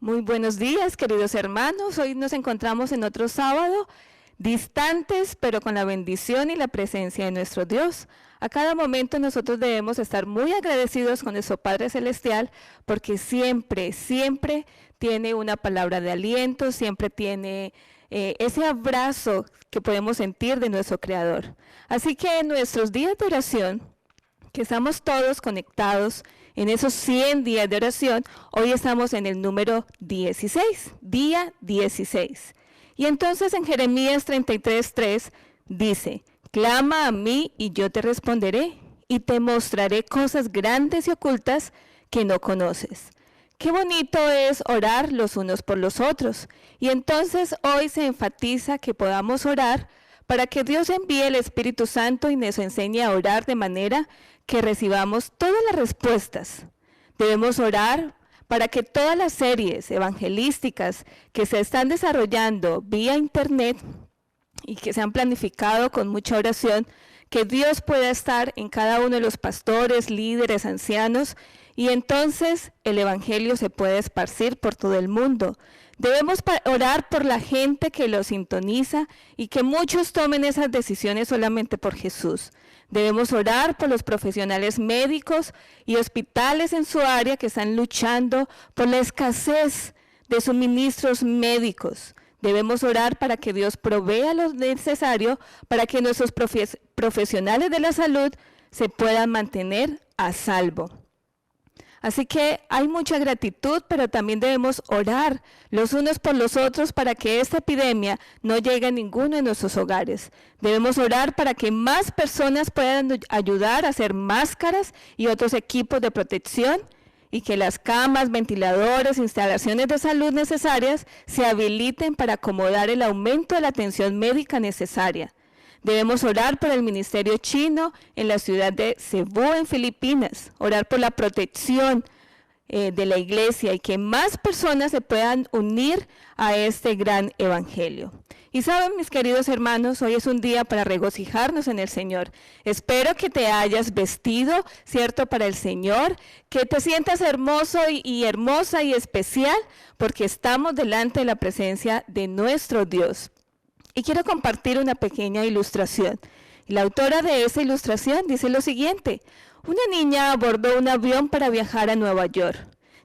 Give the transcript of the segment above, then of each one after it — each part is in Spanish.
Muy buenos días, queridos hermanos. Hoy nos encontramos en otro sábado, distantes, pero con la bendición y la presencia de nuestro Dios. A cada momento nosotros debemos estar muy agradecidos con nuestro Padre Celestial, porque siempre tiene una palabra de aliento, siempre tiene ese abrazo que podemos sentir de nuestro Creador. Así que en nuestros días de oración, que estamos todos conectados en esos 100 días de oración, hoy estamos en el número 16, día 16. Y entonces en Jeremías 33:3 dice: clama a mí y yo te responderé, y te mostraré cosas grandes y ocultas que no conoces. Qué bonito es orar los unos por los otros. Y entonces hoy se enfatiza que podamos orar para que Dios envíe el Espíritu Santo y nos enseñe a orar de manera que recibamos todas las respuestas. Debemos orar para que todas las series evangelísticas que se están desarrollando vía internet y que se han planificado con mucha oración, que Dios pueda estar en cada uno de los pastores, líderes, ancianos, y entonces el evangelio se puede esparcir por todo el mundo. Debemos orar por la gente que lo sintoniza y que muchos tomen esas decisiones solamente por Jesús. Debemos orar por los profesionales médicos y hospitales en su área que están luchando por la escasez de suministros médicos. Debemos orar para que Dios provea lo necesario para que nuestros profesionales de la salud se puedan mantener a salvo. Así que hay mucha gratitud, pero también debemos orar los unos por los otros para que esta epidemia no llegue a ninguno de nuestros hogares. Debemos orar para que más personas puedan ayudar a hacer máscaras y otros equipos de protección, y que las camas, ventiladores, instalaciones de salud necesarias se habiliten para acomodar el aumento de la atención médica necesaria. Debemos orar por el ministerio chino en la ciudad de Cebú, en Filipinas, orar por la protección de la iglesia y que más personas se puedan unir a este gran evangelio. Y saben, mis queridos hermanos, hoy es un día para regocijarnos en el Señor. Espero que te hayas vestido, ¿cierto?, para el Señor, que te sientas hermoso y hermosa y especial, porque estamos delante de la presencia de nuestro Dios. Y quiero compartir una pequeña ilustración. La autora de esa ilustración dice lo siguiente: una niña abordó un avión para viajar a Nueva York,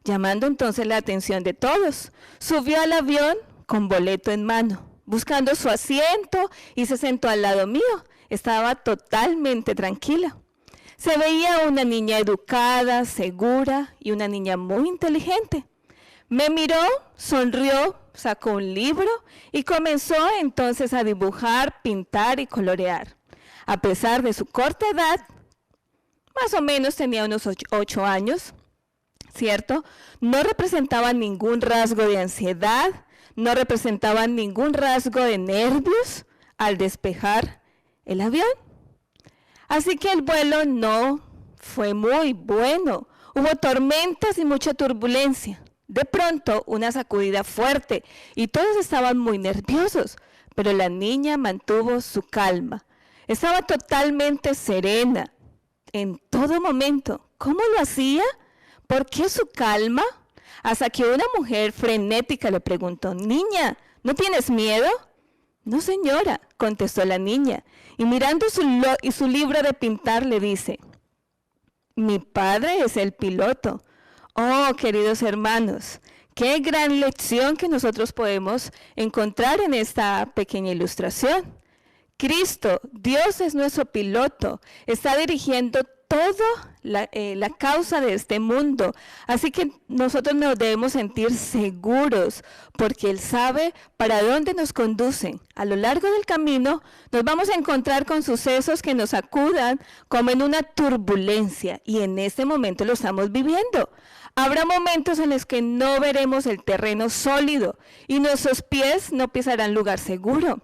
llamando entonces la atención de todos. Subió al avión con boleto en mano, buscando su asiento, y se sentó al lado mío. Estaba totalmente tranquila. Se veía una niña educada, segura y una niña muy inteligente. Me miró, sonrió, sacó un libro y comenzó entonces a dibujar, pintar y colorear. A pesar de su corta edad, más o menos tenía unos 8 años, ¿cierto? No representaba ningún rasgo de ansiedad, no representaba ningún rasgo de nervios al despejar el avión. Así que el vuelo no fue muy bueno. Hubo tormentas y mucha turbulencia. De pronto, una sacudida fuerte y todos estaban muy nerviosos, pero la niña mantuvo su calma. Estaba totalmente serena en todo momento. ¿Cómo lo hacía? ¿Por qué su calma? Hasta que una mujer frenética le preguntó: niña, ¿no tienes miedo? No, señora, contestó la niña, y mirando su libro de pintar le dice: mi padre es el piloto. Oh, queridos hermanos, qué gran lección que nosotros podemos encontrar en esta pequeña ilustración. Cristo, Dios es nuestro piloto, está dirigiendo toda la causa de este mundo. Así que nosotros nos debemos sentir seguros, porque Él sabe para dónde nos conducen. A lo largo del camino nos vamos a encontrar con sucesos que nos sacudan como en una turbulencia, y en este momento lo estamos viviendo. Habrá momentos en los que no veremos el terreno sólido y nuestros pies no pisarán lugar seguro.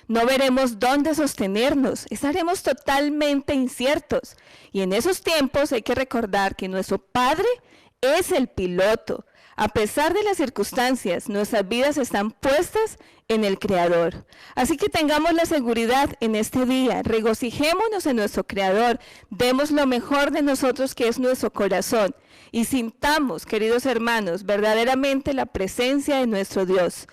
No veremos dónde sostenernos, estaremos totalmente inciertos. Y en esos tiempos hay que recordar que nuestro Padre es el piloto. A pesar de las circunstancias, nuestras vidas están puestas en el Creador. Así que tengamos la seguridad en este día, regocijémonos en nuestro Creador, demos lo mejor de nosotros que es nuestro corazón y sintamos, queridos hermanos, verdaderamente la presencia de nuestro Dios.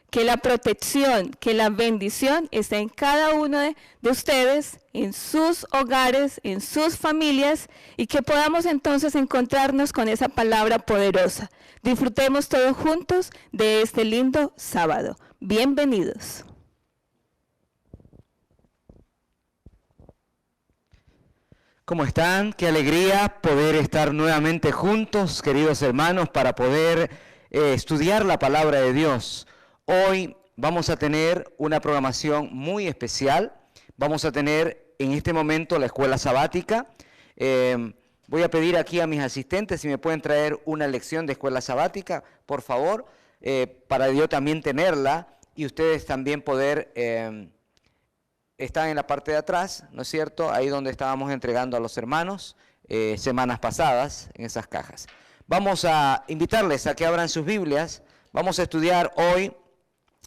Que la protección, que la bendición esté en cada uno de ustedes, en sus hogares, en sus familias, y que podamos entonces encontrarnos con esa palabra poderosa. Disfrutemos todos juntos de este lindo sábado. Bienvenidos. ¿Cómo están? Qué alegría poder estar nuevamente juntos, queridos hermanos, para poder estudiar la palabra de Dios. Hoy vamos a tener una programación muy especial. Vamos a tener en este momento la escuela sabática. Voy a pedir aquí a mis asistentes si me pueden traer una lección de escuela sabática, por favor, para yo también tenerla y ustedes también poder estar en la parte de atrás, ¿no es cierto? Ahí donde estábamos entregando a los hermanos semanas pasadas en esas cajas. Vamos a invitarles a que abran sus Biblias. Vamos a estudiar hoy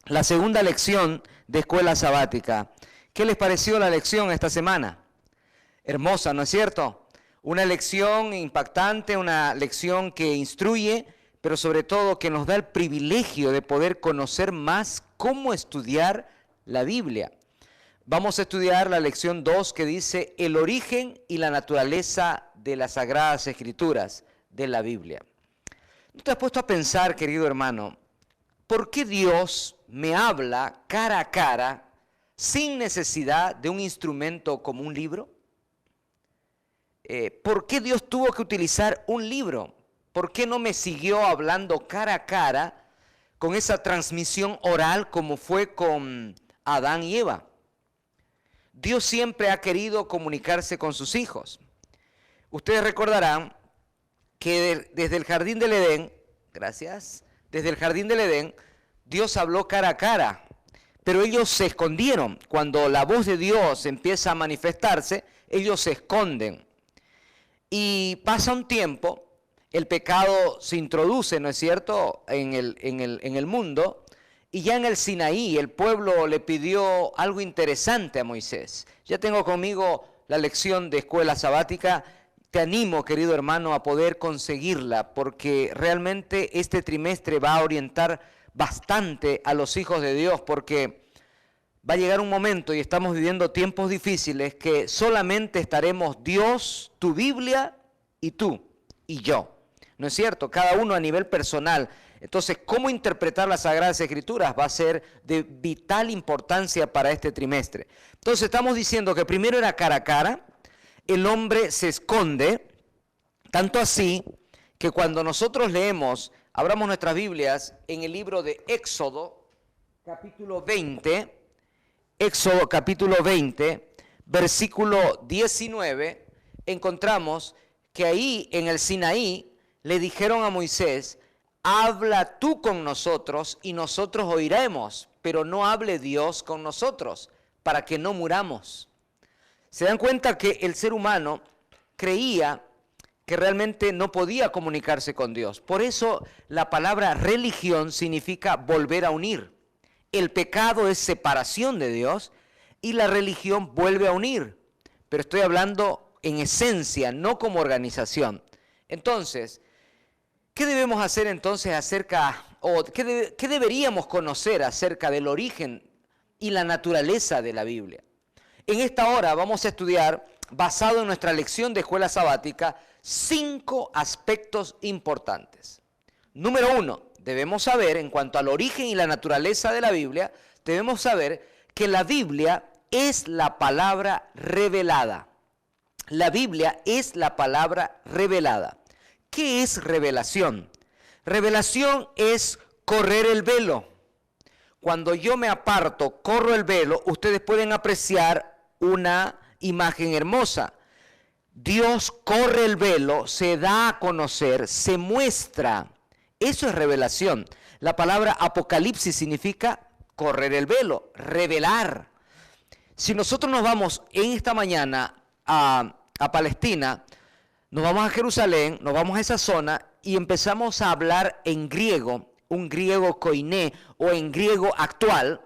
la segunda lección de escuela sabática. ¿Qué les pareció la lección esta semana? Hermosa, ¿no es cierto? Una lección impactante, una lección que instruye, pero sobre todo que nos da el privilegio de poder conocer más cómo estudiar la Biblia. Vamos a estudiar la lección 2 que dice el origen y la naturaleza de las Sagradas Escrituras de la Biblia. ¿No te has puesto a pensar, querido hermano, por qué Dios me habla cara a cara sin necesidad de un instrumento como un libro? ¿Por qué Dios tuvo que utilizar un libro? ¿Por qué no me siguió hablando cara a cara con esa transmisión oral como fue con Adán y Eva? Dios siempre ha querido comunicarse con sus hijos. Ustedes recordarán que desde el jardín del Edén, desde el jardín del Edén, Dios habló cara a cara, pero ellos se escondieron. Cuando la voz de Dios empieza a manifestarse, ellos se esconden. Y pasa un tiempo, el pecado se introduce, ¿no es cierto?, en el mundo, y ya en el Sinaí el pueblo le pidió algo interesante a Moisés. Ya tengo conmigo la lección de escuela sabática. Te animo, querido hermano, a poder conseguirla, porque realmente este trimestre va a orientar bastante a los hijos de Dios, porque va a llegar un momento, y estamos viviendo tiempos difíciles, que solamente estaremos Dios, tu Biblia y tú y yo. ¿No es cierto? Cada uno a nivel personal. Entonces, ¿cómo interpretar las Sagradas Escrituras? Va a ser de vital importancia para este trimestre. Entonces, estamos diciendo que primero era cara a cara, el hombre se esconde, tanto así que cuando nosotros leemos, abramos nuestras Biblias en el libro de Éxodo, capítulo 20, versículo 19, encontramos que ahí en el Sinaí le dijeron a Moisés, habla tú con nosotros y nosotros oiremos, pero no hable Dios con nosotros, para que no muramos. Se dan cuenta que el ser humano creía que realmente no podía comunicarse con Dios. Por eso la palabra religión significa volver a unir. El pecado es separación de Dios y la religión vuelve a unir. Pero estoy hablando en esencia, no como organización. Entonces, ¿qué debemos hacer entonces qué deberíamos conocer acerca del origen y la naturaleza de la Biblia? En esta hora vamos a estudiar, basado en nuestra lección de escuela sabática, 5 aspectos importantes. Número 1, debemos saber, en cuanto al origen y la naturaleza de la Biblia, debemos saber que la Biblia es la palabra revelada. La Biblia es la palabra revelada. ¿Qué es revelación? Revelación es correr el velo. Cuando yo me aparto, corro el velo, ustedes pueden apreciar una imagen hermosa. Dios corre el velo, se da a conocer, se muestra. Eso es revelación. La palabra apocalipsis significa correr el velo, revelar. Si nosotros nos vamos en esta mañana a Palestina, nos vamos a Jerusalén, nos vamos a esa zona y empezamos a hablar en griego, un griego koiné o en griego actual,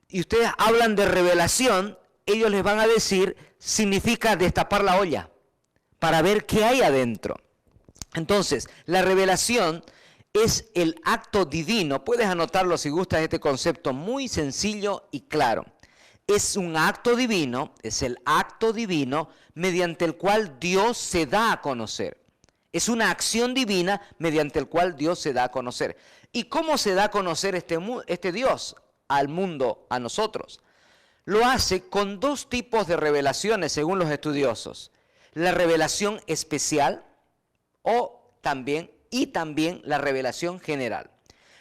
y ustedes hablan de revelación, ellos les van a decir, significa destapar la olla para ver qué hay adentro. Entonces, la revelación es el acto divino. Puedes anotarlo si gustas, este concepto muy sencillo y claro. Es un acto divino, es el acto divino mediante el cual Dios se da a conocer. Es una acción divina mediante el cual Dios se da a conocer. ¿Y cómo se da a conocer este Dios al mundo, a nosotros? Lo hace con dos tipos de revelaciones según los estudiosos. La revelación especial y también la revelación general.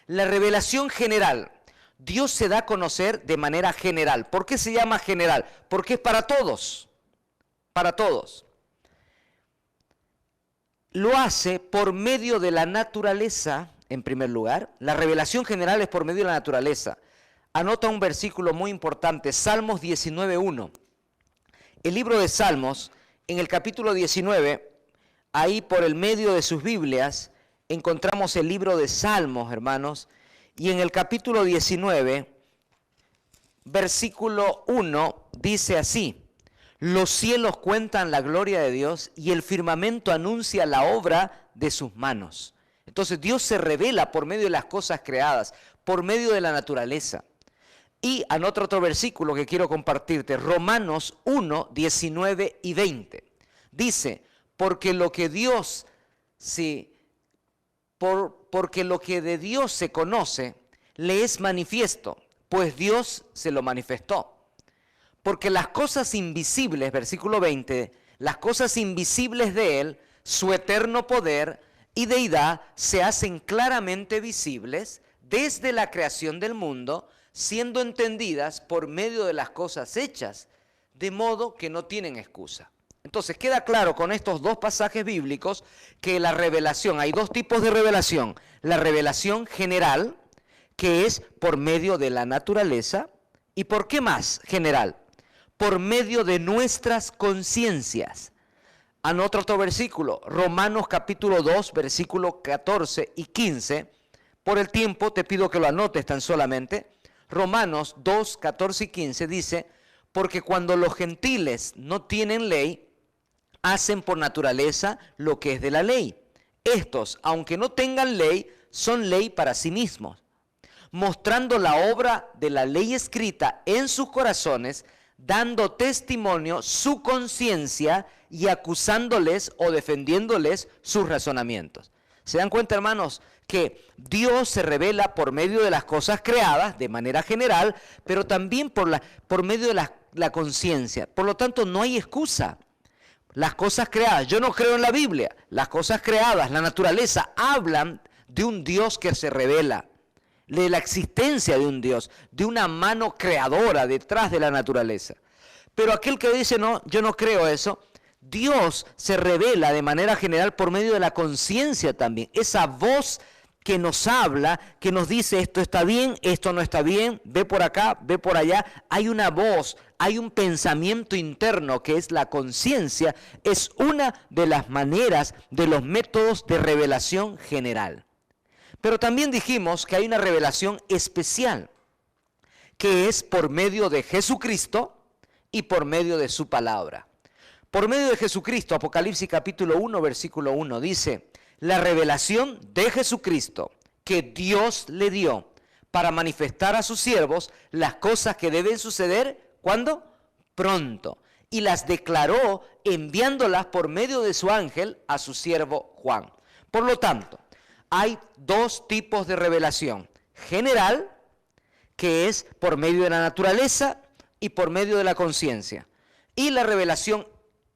La revelación general, Dios se da a conocer de manera general. ¿Por qué se llama general? Porque es para todos, para todos. Lo hace por medio de la naturaleza, en primer lugar. La revelación general es por medio de la naturaleza. Anota un versículo muy importante, Salmos 19:1. El libro de Salmos, en el capítulo 19, ahí por el medio de sus Biblias, encontramos el libro de Salmos, hermanos, y en el capítulo 19, versículo 1, dice así: los cielos cuentan la gloria de Dios y el firmamento anuncia la obra de sus manos. Entonces Dios se revela por medio de las cosas creadas, por medio de la naturaleza. Y anota otro versículo que quiero compartirte, Romanos 1, 19 y 20. Dice, porque lo que de Dios se conoce, le es manifiesto, pues Dios se lo manifestó. Porque las cosas invisibles, versículo 20, las cosas invisibles de Él, su eterno poder y deidad, se hacen claramente visibles desde la creación del mundo, siendo entendidas por medio de las cosas hechas, de modo que no tienen excusa. Entonces queda claro con estos dos pasajes bíblicos que la revelación, hay dos tipos de revelación. La revelación general, que es por medio de la naturaleza, ¿y por qué más general? Por medio de nuestras conciencias. Anota otro versículo, Romanos capítulo 2, versículos 14 y 15. Por el tiempo te pido que lo anotes tan solamente. Romanos 2, 14 y 15 dice, porque cuando los gentiles no tienen ley, hacen por naturaleza lo que es de la ley. Estos, aunque no tengan ley, son ley para sí mismos, mostrando la obra de la ley escrita en sus corazones, dando testimonio su conciencia y acusándoles o defendiéndoles sus razonamientos. ¿Se dan cuenta, hermanos, que Dios se revela por medio de las cosas creadas de manera general, pero también por medio de la conciencia? Por lo tanto, no hay excusa. Las cosas creadas, yo no creo en la Biblia, las cosas creadas, la naturaleza, hablan de un Dios que se revela, de la existencia de un Dios, de una mano creadora detrás de la naturaleza. Pero aquel que dice, no, yo no creo eso, Dios se revela de manera general por medio de la conciencia también. Esa voz que nos habla, que nos dice esto está bien, esto no está bien, ve por acá, ve por allá. Hay una voz, hay un pensamiento interno que es la conciencia. Es una de las maneras, de los métodos de revelación general. Pero también dijimos que hay una revelación especial, que es por medio de Jesucristo y por medio de su palabra. Por medio de Jesucristo, Apocalipsis capítulo 1, versículo 1, dice, la revelación de Jesucristo que Dios le dio para manifestar a sus siervos las cosas que deben suceder, ¿cuándo? Pronto. Y las declaró enviándolas por medio de su ángel a su siervo Juan. Por lo tanto, hay dos tipos de revelación. General, que es por medio de la naturaleza y por medio de la conciencia. Y la revelación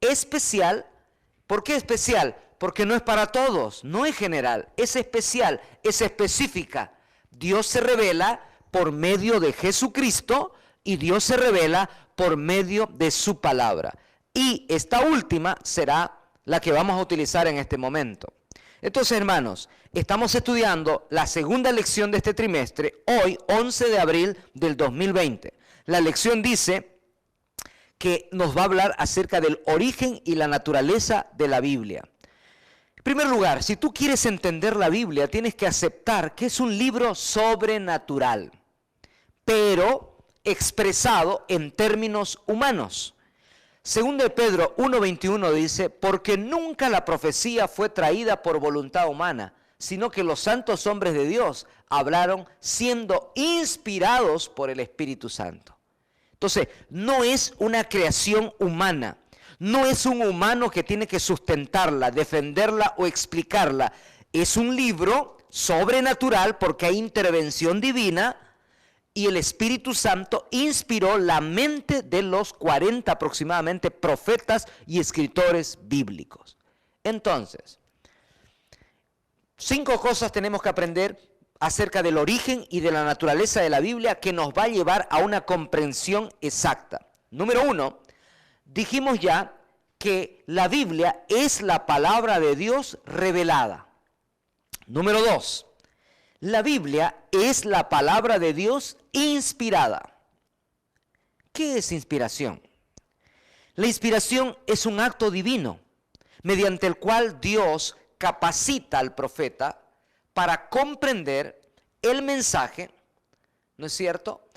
especial. ¿Por qué especial? Porque no es para todos, no es general, es especial, es específica. Dios se revela por medio de Jesucristo y Dios se revela por medio de su palabra. Y esta última será la que vamos a utilizar en este momento. Entonces, hermanos, estamos estudiando la segunda lección de este trimestre, hoy, 11 de abril del 2020. La lección dice que nos va a hablar acerca del origen y la naturaleza de la Biblia. En primer lugar, si tú quieres entender la Biblia, tienes que aceptar que es un libro sobrenatural, pero expresado en términos humanos. Según de Pedro 1:21 dice, porque nunca la profecía fue traída por voluntad humana, sino que los santos hombres de Dios hablaron siendo inspirados por el Espíritu Santo. Entonces, no es una creación humana, no es un humano que tiene que sustentarla, defenderla o explicarla. Es un libro sobrenatural porque hay intervención divina y el Espíritu Santo inspiró la mente de los 40 aproximadamente profetas y escritores bíblicos. Entonces, 5 cosas tenemos que aprender acerca del origen y de la naturaleza de la Biblia que nos va a llevar a una comprensión exacta. Número 1, dijimos ya que la Biblia es la palabra de Dios revelada. Número 2, la Biblia es la palabra de Dios inspirada. ¿Qué es inspiración? La inspiración es un acto divino mediante el cual Dios capacita al profeta para comprender el mensaje, ¿no es cierto?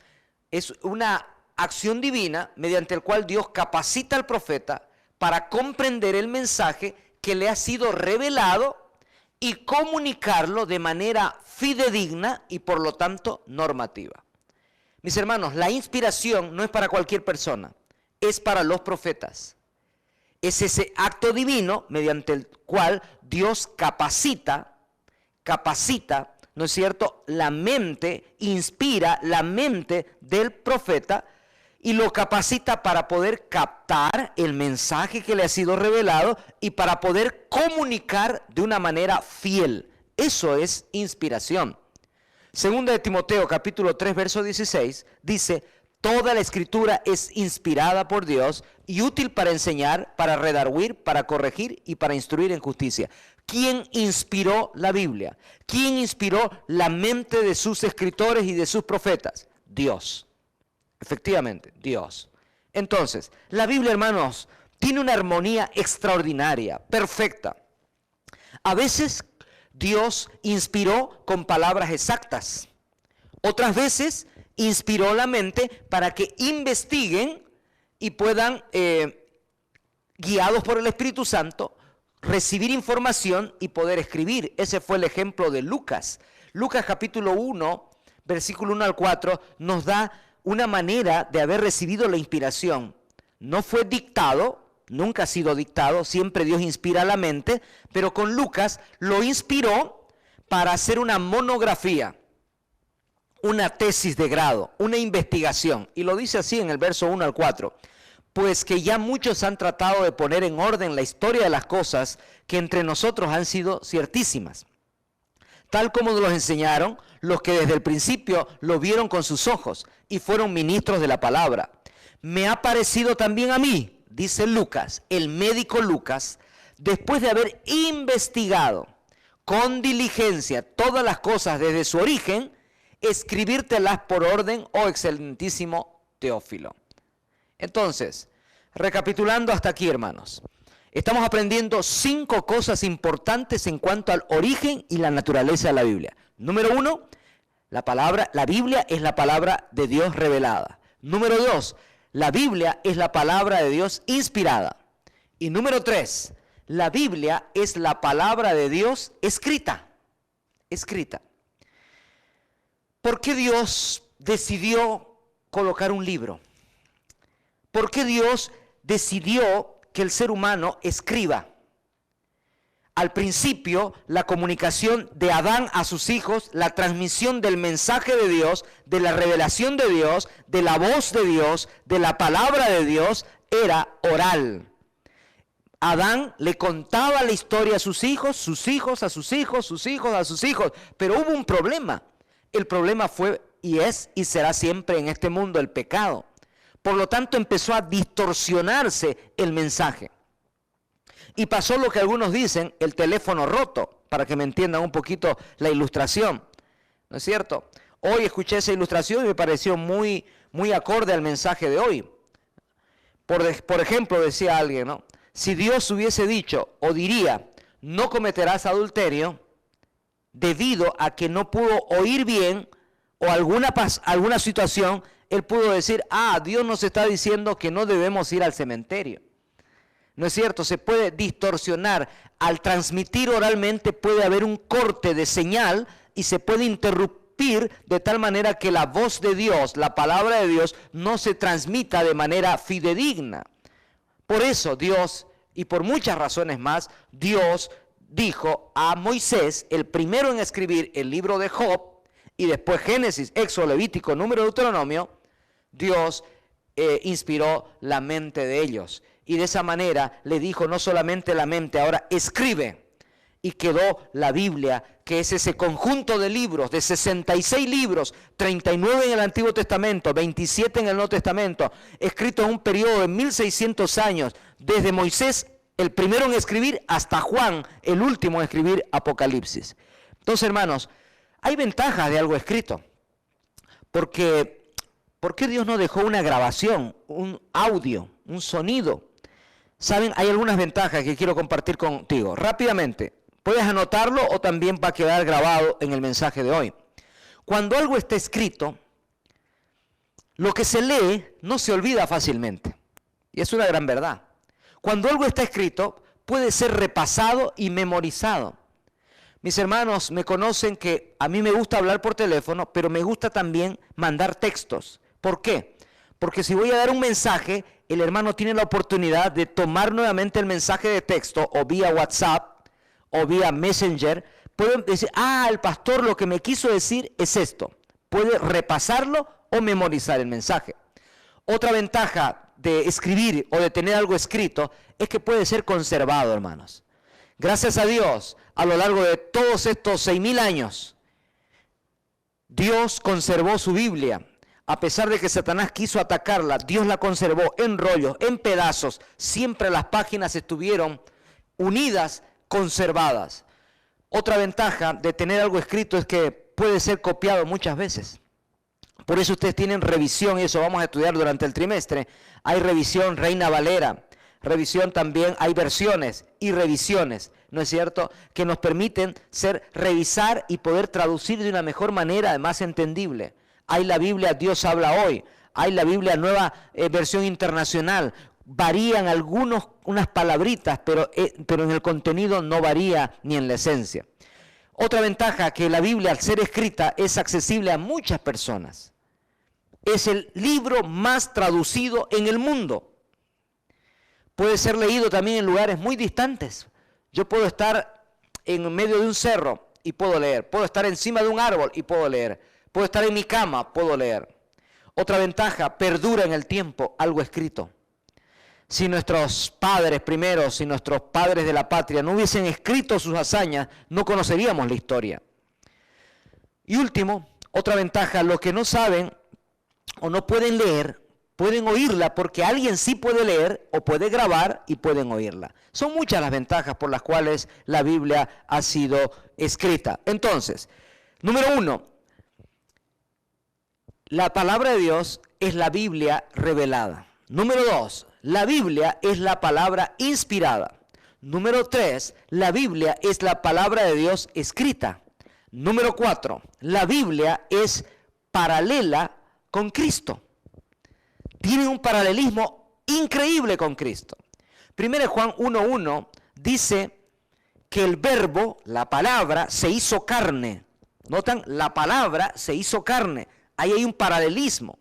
Es una acción divina mediante el cual Dios capacita al profeta para comprender el mensaje que le ha sido revelado y comunicarlo de manera fidedigna y por lo tanto normativa. Mis hermanos, la inspiración no es para cualquier persona, es para los profetas. Es ese acto divino mediante el cual Dios capacita, ¿no es cierto? La mente, inspira la mente del profeta y lo capacita para poder captar el mensaje que le ha sido revelado y para poder comunicar de una manera fiel. Eso es inspiración. Segunda de Timoteo, capítulo 3, verso 16, dice, toda la escritura es inspirada por Dios y útil para enseñar, para redarguir, para corregir y para instruir en justicia. ¿Quién inspiró la Biblia? ¿Quién inspiró la mente de sus escritores y de sus profetas? Dios. Efectivamente, Dios. Entonces, la Biblia, hermanos, tiene una armonía extraordinaria, perfecta. A veces Dios inspiró con palabras exactas. Otras veces inspiró la mente para que investiguen y puedan, guiados por el Espíritu Santo, recibir información y poder escribir. Ese fue el ejemplo de Lucas. Lucas capítulo 1, versículo 1 al 4, nos da una manera de haber recibido la inspiración. No fue dictado, nunca ha sido dictado, siempre Dios inspira la mente, pero con Lucas lo inspiró para hacer una monografía, una tesis de grado, una investigación. Y lo dice así en el verso 1 al 4. Pues que ya muchos han tratado de poner en orden la historia de las cosas que entre nosotros han sido ciertísimas. Tal como nos los enseñaron los que desde el principio lo vieron con sus ojos y fueron ministros de la palabra. Me ha parecido también a mí, dice Lucas, el médico Lucas, después de haber investigado con diligencia todas las cosas desde su origen, escribírtelas por orden, oh excelentísimo Teófilo. Entonces, recapitulando hasta aquí, hermanos, estamos aprendiendo 5 cosas importantes en cuanto al origen y la naturaleza de la Biblia. Número 1, la Biblia es la palabra de Dios revelada. Número 2, la Biblia es la palabra de Dios inspirada. Y número 3, la Biblia es la palabra de Dios escrita. ¿Por qué Dios decidió colocar un libro? ¿Por qué Dios decidió que el ser humano escriba? Al principio, la comunicación de Adán a sus hijos, la transmisión del mensaje de Dios, de la revelación de Dios, de la voz de Dios, de la palabra de Dios, era oral. Adán le contaba la historia a sus hijos a sus hijos, sus hijos a sus hijos, pero hubo un problema. El problema fue y es y será siempre en este mundo el pecado. Por lo tanto, empezó a distorsionarse el mensaje. Y pasó lo que algunos dicen, el teléfono roto, para que me entiendan un poquito la ilustración. ¿No es cierto? Hoy escuché esa ilustración y me pareció muy acorde al mensaje de hoy. Por ejemplo, decía alguien, ¿no? Si Dios hubiese dicho o diría, no cometerás adulterio, debido a que no pudo oír bien o alguna situación, él pudo decir, Dios nos está diciendo que no debemos ir al cementerio. ¿No es cierto? Se puede distorsionar. Al transmitir oralmente puede haber un corte de señal y se puede interrumpir de tal manera que la voz de Dios, la palabra de Dios, no se transmita de manera fidedigna. Por eso Dios, y por muchas razones más, Dios dijo a Moisés, el primero en escribir el libro de Job, y después Génesis, Éxodo, Levítico, Número, Deuteronomio, Dios inspiró la mente de ellos. Y de esa manera le dijo no solamente la mente, ahora escribe. Y quedó la Biblia, que es ese conjunto de libros, de 66 libros, 39 en el Antiguo Testamento, 27 en el Nuevo Testamento, escrito en un periodo de 1600 años, desde Moisés, el primero en escribir, hasta Juan, el último en escribir Apocalipsis. Entonces, hermanos, hay ventajas de algo escrito. Porque, ¿por qué Dios no dejó una grabación, un audio, un sonido? Saben, hay algunas ventajas que quiero compartir contigo. Rápidamente, puedes anotarlo o también va a quedar grabado en el mensaje de hoy. Cuando algo está escrito, lo que se lee no se olvida fácilmente. Y es una gran verdad. Cuando algo está escrito, puede ser repasado y memorizado. Mis hermanos me conocen que a mí me gusta hablar por teléfono, pero me gusta también mandar textos. ¿Por qué? Porque si voy a dar un mensaje, el hermano tiene la oportunidad de tomar nuevamente el mensaje de texto o vía WhatsApp o vía Messenger. Puede decir, el pastor lo que me quiso decir es esto. Puede repasarlo o memorizar el mensaje. Otra ventaja de escribir o de tener algo escrito es que puede ser conservado, hermanos. Gracias a Dios, a lo largo de todos estos 6,000 años, Dios conservó su Biblia. A pesar de que Satanás quiso atacarla, Dios la conservó en rollos, en pedazos. Siempre las páginas estuvieron unidas, conservadas. Otra ventaja de tener algo escrito es que puede ser copiado muchas veces. Por eso ustedes tienen revisión, y eso vamos a estudiar durante el trimestre. Hay revisión Reina Valera, revisión también, hay versiones y revisiones, ¿no es cierto?, que nos permiten revisar y poder traducir de una mejor manera, más entendible. Hay la Biblia Dios habla hoy, hay la Biblia nueva versión internacional, varían unas palabritas, pero en el contenido no varía ni en la esencia. Otra ventaja, que la Biblia al ser escrita es accesible a muchas personas. Es el libro más traducido en el mundo. Puede ser leído también en lugares muy distantes. Yo puedo estar en medio de un cerro y puedo leer, puedo estar encima de un árbol y puedo leer. Puedo estar en mi cama, puedo leer. Otra ventaja, perdura en el tiempo algo escrito. Si nuestros padres primeros, si nuestros padres de la patria no hubiesen escrito sus hazañas, no conoceríamos la historia. Y último, otra ventaja, los que no saben o no pueden leer, pueden oírla, porque alguien sí puede leer o puede grabar y pueden oírla. Son muchas las ventajas por las cuales la Biblia ha sido escrita. Entonces, número 1, la palabra de Dios es la Biblia revelada. Número 2, la Biblia es la palabra inspirada. Número 3, la Biblia es la palabra de Dios escrita. Número 4, la Biblia es paralela con Cristo. Tiene un paralelismo increíble con Cristo. 1 Juan 1:1 dice que el verbo, la palabra, se hizo carne. ¿Notan? La palabra se hizo carne. Ahí hay un paralelismo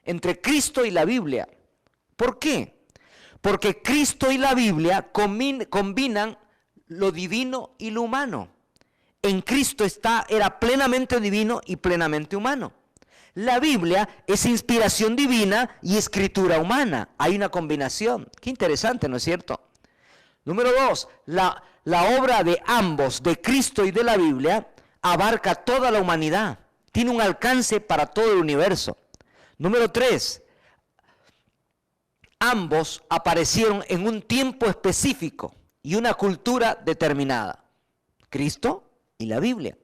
entre Cristo y la Biblia. ¿Por qué? Porque Cristo y la Biblia combinan lo divino y lo humano. En Cristo era plenamente divino y plenamente humano. La Biblia es inspiración divina y escritura humana. Hay una combinación. Qué interesante, ¿no es cierto? Número 2, la obra de ambos, de Cristo y de la Biblia, abarca toda la humanidad. Tiene un alcance para todo el universo. Número 3, ambos aparecieron en un tiempo específico y una cultura determinada. Cristo y la Biblia.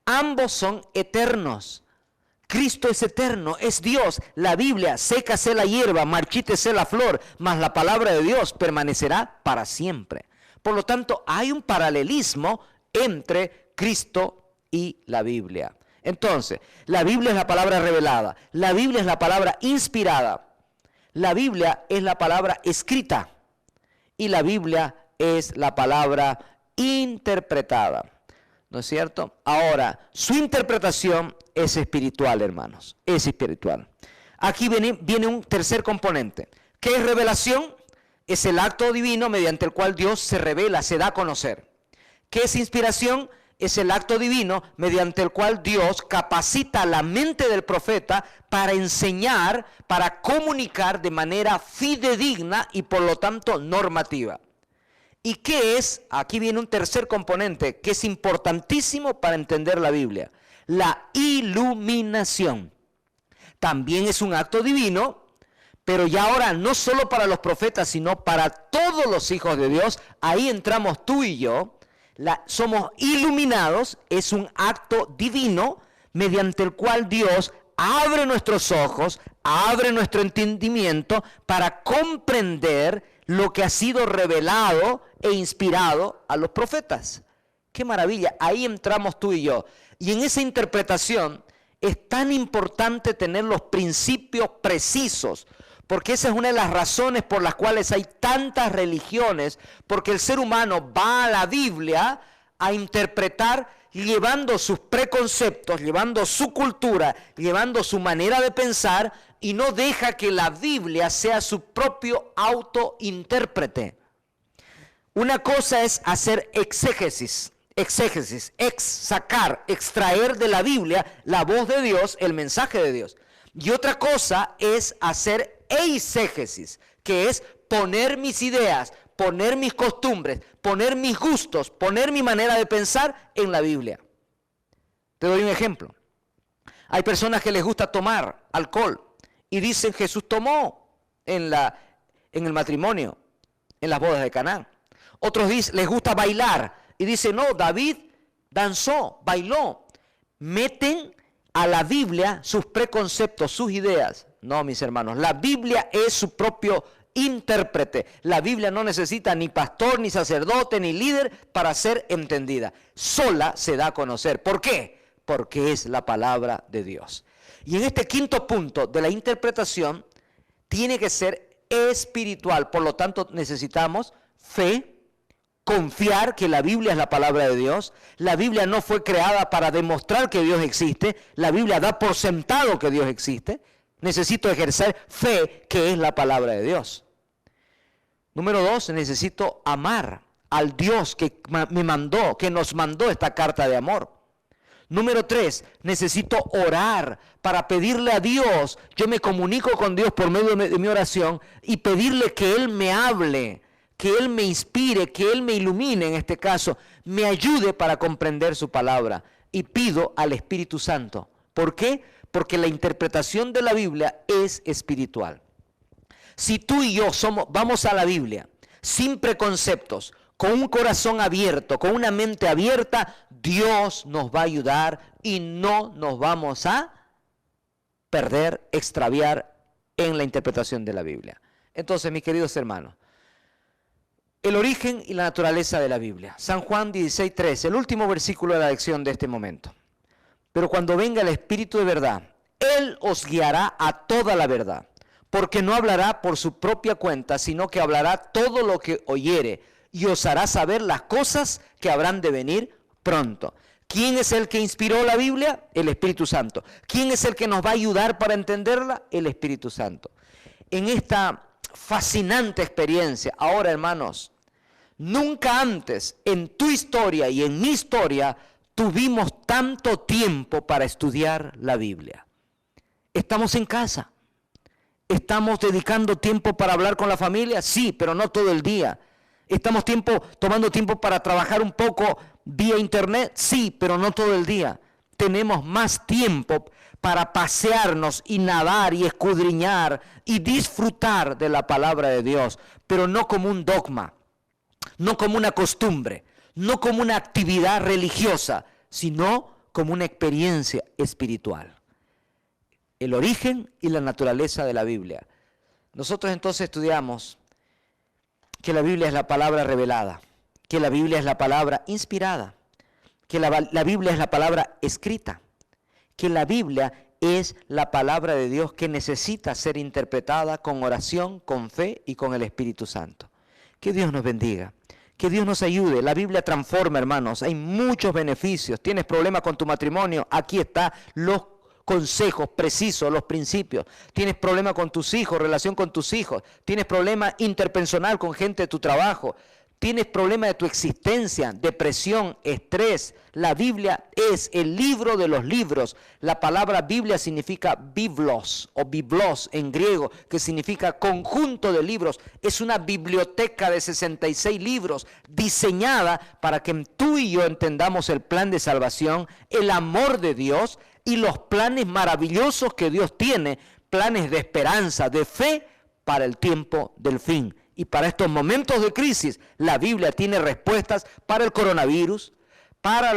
Ambos son eternos. Cristo es eterno, es Dios. La Biblia, sécase la hierba, marchítese la flor, mas la palabra de Dios permanecerá para siempre. Por lo tanto, hay un paralelismo entre Cristo y la Biblia. Entonces, la Biblia es la palabra revelada, la Biblia es la palabra inspirada, la Biblia es la palabra escrita y la Biblia es la palabra interpretada. ¿No es cierto? Ahora, su interpretación es espiritual, hermanos, es espiritual. Aquí viene un tercer componente. ¿Qué es revelación? Es el acto divino mediante el cual Dios se revela, se da a conocer. ¿Qué es inspiración? Es el acto divino mediante el cual Dios capacita la mente del profeta para enseñar, para comunicar de manera fidedigna y por lo tanto normativa. ¿Y qué es? Aquí viene un tercer componente que es importantísimo para entender la Biblia. La iluminación. También es un acto divino, pero ya ahora no solo para los profetas, sino para todos los hijos de Dios. Ahí entramos tú y yo. Somos iluminados, es un acto divino mediante el cual Dios abre nuestros ojos, abre nuestro entendimiento para comprender lo que ha sido revelado e inspirado a los profetas. ¡Qué maravilla! Ahí entramos tú y yo. Y en esa interpretación es tan importante tener los principios precisos, porque esa es una de las razones por las cuales hay tantas religiones, porque el ser humano va a la Biblia a interpretar llevando sus preconceptos, llevando su cultura, llevando su manera de pensar y no deja que la Biblia sea su propio autointérprete. Una cosa es hacer exégesis, sacar, extraer de la Biblia la voz de Dios, el mensaje de Dios. Y otra cosa es hacer eisegesis, que es poner mis ideas, poner mis costumbres, poner mis gustos, poner mi manera de pensar en la Biblia. Te doy un ejemplo. Hay personas que les gusta tomar alcohol y dicen Jesús tomó en el matrimonio, en las bodas de Caná. Otros les gusta bailar y dicen no, David danzó, bailó. Meten a la Biblia sus preconceptos, sus ideas. No, mis hermanos, la Biblia es su propio intérprete. La Biblia no necesita ni pastor, ni sacerdote, ni líder para ser entendida. Sola se da a conocer. ¿Por qué? Porque es la palabra de Dios. Y en este quinto punto de la interpretación, tiene que ser espiritual. Por lo tanto, necesitamos fe, confiar que la Biblia es la palabra de Dios. La Biblia no fue creada para demostrar que Dios existe. La Biblia da por sentado que Dios existe. Necesito ejercer fe, que es la palabra de Dios. Número 2, necesito amar al Dios que me mandó, que nos mandó esta carta de amor. Número 3, necesito orar para pedirle a Dios. Yo me comunico con Dios por medio de mi oración y pedirle que Él me hable, que Él me inspire, que Él me ilumine, en este caso, me ayude para comprender su palabra. Y pido al Espíritu Santo. ¿Por qué? Porque la interpretación de la Biblia es espiritual. Si tú y yo vamos a la Biblia sin preconceptos, con un corazón abierto, con una mente abierta, Dios nos va a ayudar y no nos vamos a perder, extraviar en la interpretación de la Biblia. Entonces, mis queridos hermanos, el origen y la naturaleza de la Biblia. San Juan 16:3, el último versículo de la lección de este momento. Pero cuando venga el Espíritu de verdad, Él os guiará a toda la verdad, porque no hablará por su propia cuenta, sino que hablará todo lo que oyere, y os hará saber las cosas que habrán de venir pronto. ¿Quién es el que inspiró la Biblia? El Espíritu Santo. ¿Quién es el que nos va a ayudar para entenderla? El Espíritu Santo. En esta fascinante experiencia, ahora hermanos, nunca antes en tu historia y en mi historia tuvimos tanto tiempo para estudiar la Biblia. Estamos en casa. ¿Estamos dedicando tiempo para hablar con la familia? Sí, pero no todo el día. ¿Estamos tomando tiempo para trabajar un poco vía internet? Sí, pero no todo el día. Tenemos más tiempo para pasearnos y nadar y escudriñar y disfrutar de la palabra de Dios, pero no como un dogma, no como una costumbre, no como una actividad religiosa, sino como una experiencia espiritual. El origen y la naturaleza de la Biblia. Nosotros entonces estudiamos que la Biblia es la palabra revelada, que la Biblia es la palabra inspirada, que la Biblia es la palabra escrita, que la Biblia es la palabra de Dios que necesita ser interpretada con oración, con fe y con el Espíritu Santo. Que Dios nos bendiga, que Dios nos ayude. La Biblia transforma, hermanos, hay muchos beneficios. Tienes problemas con tu matrimonio, aquí están los consejos precisos, los principios. Tienes problemas con tus hijos, relación con tus hijos. Tienes problemas interpersonal con gente de tu trabajo. Tienes problemas de tu existencia, depresión, estrés. La Biblia es el libro de los libros. La palabra Biblia significa biblos o biblos en griego, que significa conjunto de libros. Es una biblioteca de 66 libros diseñada para que tú y yo entendamos el plan de salvación, el amor de Dios y los planes maravillosos que Dios tiene, planes de esperanza, de fe para el tiempo del fin. Y para estos momentos de crisis, la Biblia tiene respuestas para el coronavirus, para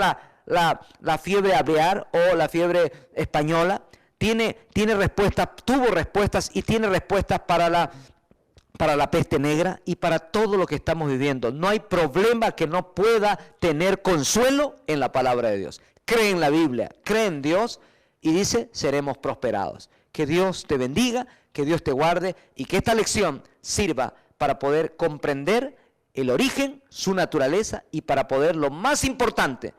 la fiebre aviar o la fiebre española. Tiene respuestas, tuvo respuestas y tiene respuestas para la peste negra y para todo lo que estamos viviendo. No hay problema que no pueda tener consuelo en la palabra de Dios. Cree en la Biblia, cree en Dios y dice, seremos prosperados. Que Dios te bendiga, que Dios te guarde y que esta lección sirva para poder comprender el origen, su naturaleza y para poder, lo más importante,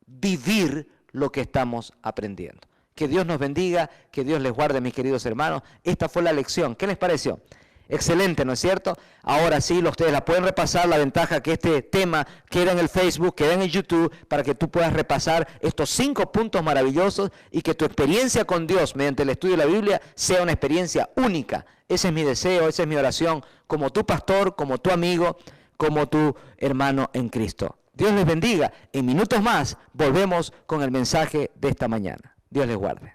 vivir lo que estamos aprendiendo. Que Dios nos bendiga, que Dios les guarde, mis queridos hermanos. Esta fue la lección. ¿Qué les pareció? Excelente, ¿no es cierto? Ahora sí, ustedes la pueden repasar. La ventaja que este tema queda en el Facebook, queda en el YouTube, para que tú puedas repasar estos 5 puntos maravillosos y que tu experiencia con Dios mediante el estudio de la Biblia sea una experiencia única. Ese es mi deseo, esa es mi oración, como tu pastor, como tu amigo, como tu hermano en Cristo. Dios les bendiga. En minutos más volvemos con el mensaje de esta mañana. Dios les guarde.